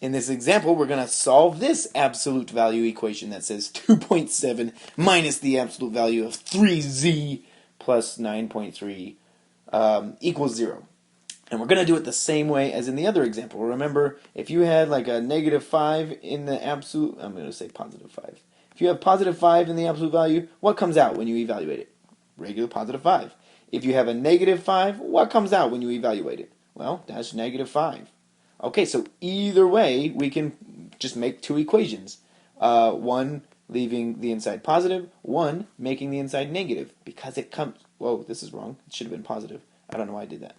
in this example, we're going to solve this absolute value equation that says 2.7 minus the absolute value of 3z plus 9.3 equals 0. And we're going to do it the same way as in the other example. Remember, if you had like a negative 5 in the absolute, I'm going to say positive 5. If you have positive 5 in the absolute value, what comes out when you evaluate it? Regular positive 5. If you have a negative 5, what comes out when you evaluate it? Well, that's negative 5. Okay, so either way, we can just make two equations. One leaving the inside positive, one making the inside negative. Because it comes... Whoa, this is wrong. It should have been positive. I don't know why I did that.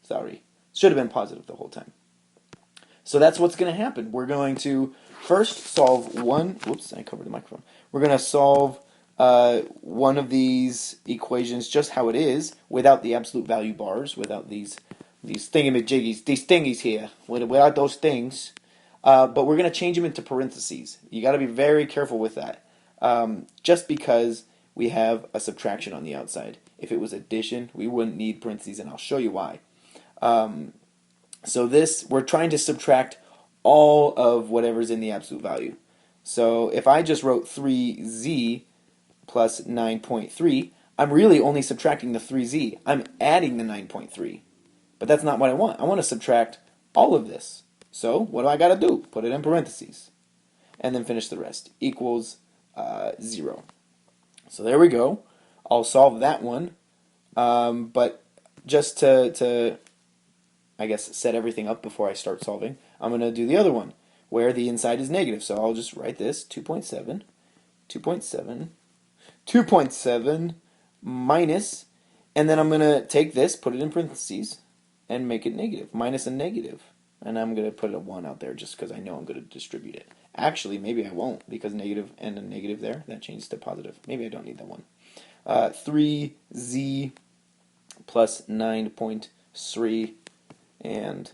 Sorry. Should have been positive the whole time. So that's what's going to happen. We're going to first solve one... Whoops, I covered the microphone. We're going to solve one of these equations just how it is, without the absolute value bars, without these thingamajiggies, these thingies here, without those things. But we're going to change them into parentheses. You got to be very careful with that. Just because we have a subtraction on the outside. If it was addition, we wouldn't need parentheses, and I'll show you why. So we're trying to subtract all of whatever's in the absolute value. So if I just wrote 3z plus 9.3, I'm really only subtracting the 3z. I'm adding the 9.3. But that's not what I want. I want to subtract all of this. So what do I got to do? Put it in parentheses. And then finish the rest. Equals 0. So there we go. I'll solve that one. But just to, I guess, set everything up before I start solving, I'm going to do the other one, where the inside is negative. So I'll just write this, 2.7, 2.7, 2.7 minus, and then I'm going to take this, put it in parentheses, and make it negative, minus a negative. And I'm going to put a 1 out there just because I know I'm going to distribute it. Actually, maybe I won't, because negative and a negative there, that changes to positive. Maybe I don't need that 1. 3z plus 9.3, and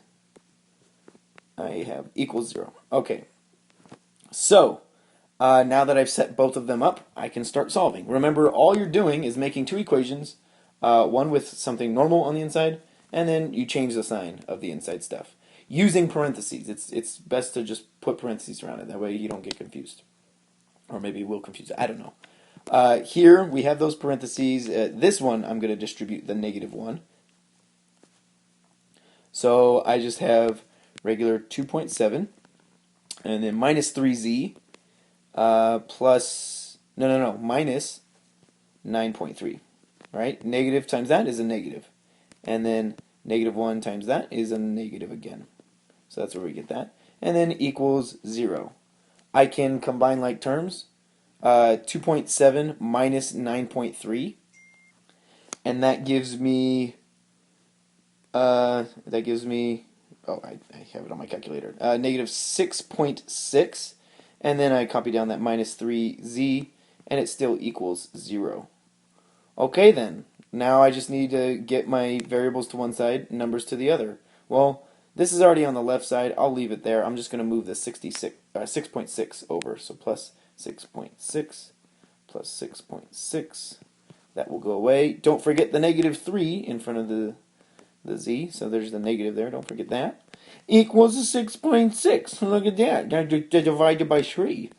I have equals 0. Okay, so now that I've set both of them up, I can start solving. Remember, all you're doing is making two equations, one with something normal on the inside, and then you change the sign of the inside stuff. Using parentheses. It's best to just put parentheses around it. That way you don't get confused. Or maybe you will confuse it. I don't know. Here we have those parentheses. This one I'm going to distribute the negative 1. So I just have regular 2.7 and then minus 3z plus, minus 9.3. Right? Negative times that is a negative. And then negative 1 times that is a negative again. So that's where we get that. And then equals 0. I can combine like terms. 2.7 minus 9.3. And that gives me, oh, I have it on my calculator. Negative 6.6. And then I copy down that minus 3z, and it still equals 0. Okay then. Now I just need to get my variables to one side, numbers to the other. Well, this is already on the left side. I'll leave it there. I'm just going to move the 6.6 over. So plus 6.6 plus 6.6. That will go away. Don't forget the negative 3 in front of the z. So there's the negative there. Don't forget that. Equals 6.6. Look at that. Now divided by 3.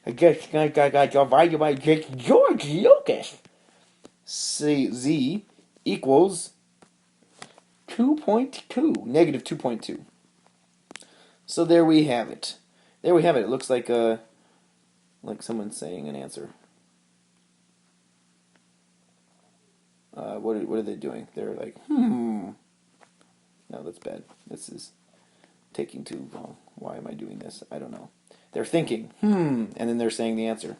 I guess I got divided by George Lucas. Z equals 2.2, negative 2.2. So there we have it. There we have it. It looks like someone's saying an answer. What are they doing? They're like, No, that's bad. This is taking too long. Why am I doing this? I don't know. They're thinking, and then they're saying the answer.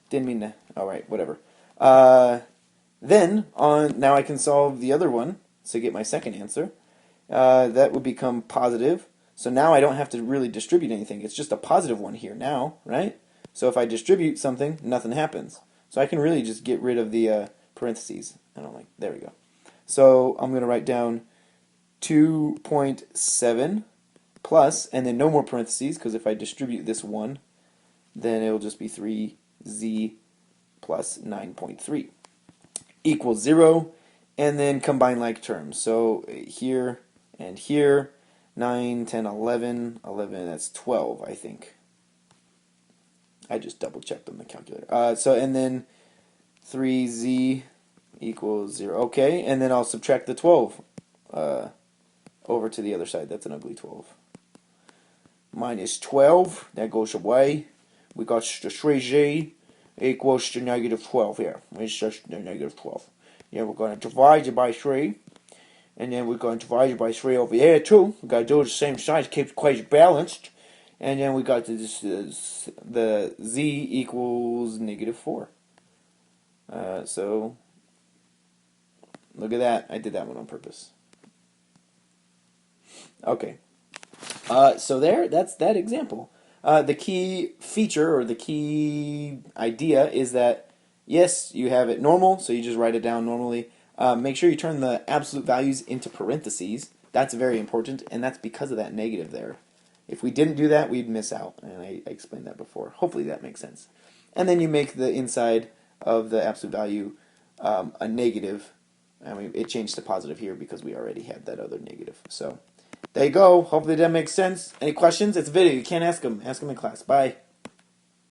Didn't mean to. All right, whatever. Then now I can solve the other one to get my second answer. That would become positive. So now I don't have to really distribute anything. It's just a positive one here now, right? So if I distribute something, nothing happens. So I can really just get rid of the parentheses. There we go. So I'm going to write down 2.7 plus, and then no more parentheses, because if I distribute this 1, then it'll just be 3z plus 9.3 equals 0, and then combine like terms. So here and here, 9, 10, 11, 11, that's 12, I think. I just double checked on the calculator. And then 3z equals 0. Okay, and then I'll subtract the 12 over to the other side. That's an ugly 12. Minus 12, that goes away. We got the 3z equals to negative 12 here. It's just the negative 12. Yeah, we're going to divide it by 3. And then we're going to divide it by 3 over here too. We've got to do it the same size, keep the equation balanced. And then we got the z equals negative 4. So, look at that. I did that one on purpose. Okay. So that's that example. The key feature or the key idea is that, yes, you have it normal, so you just write it down normally. Make sure you turn the absolute values into parentheses. That's very important, and that's because of that negative there. If we didn't do that, we'd miss out, and I explained that before. Hopefully that makes sense. And then you make the inside of the absolute value a negative. I mean, it changed to positive here because we already had that other negative. So there you go. Hopefully that makes sense. Any questions? It's a video. You can't ask them. Ask them in class. Bye.